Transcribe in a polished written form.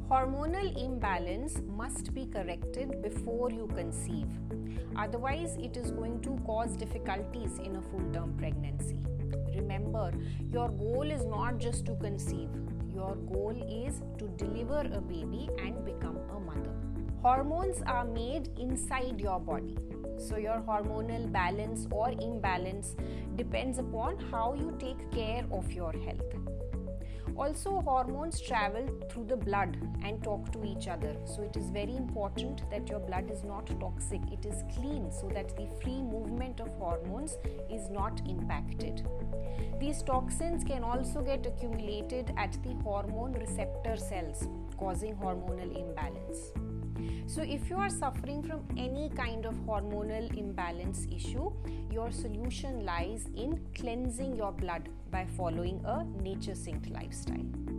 Hormonal imbalance must be corrected before you conceive. Otherwise, it is going to cause difficulties in a full-term pregnancy. Remember, your goal is not just to conceive. Your goal is to deliver a baby and become a mother. Hormones are made inside your body. So your hormonal balance or imbalance depends upon how you take care of your health. Also, hormones travel through the blood and talk to each other. So it is very important that your blood is not toxic. It is clean so that the free movement of hormones is not impacted. These toxins can also get accumulated at the hormone receptor cells, causing hormonal imbalance. So if you are suffering from any kind of hormonal imbalance issue, your solution lies in cleansing your blood by following a nature synced lifestyle.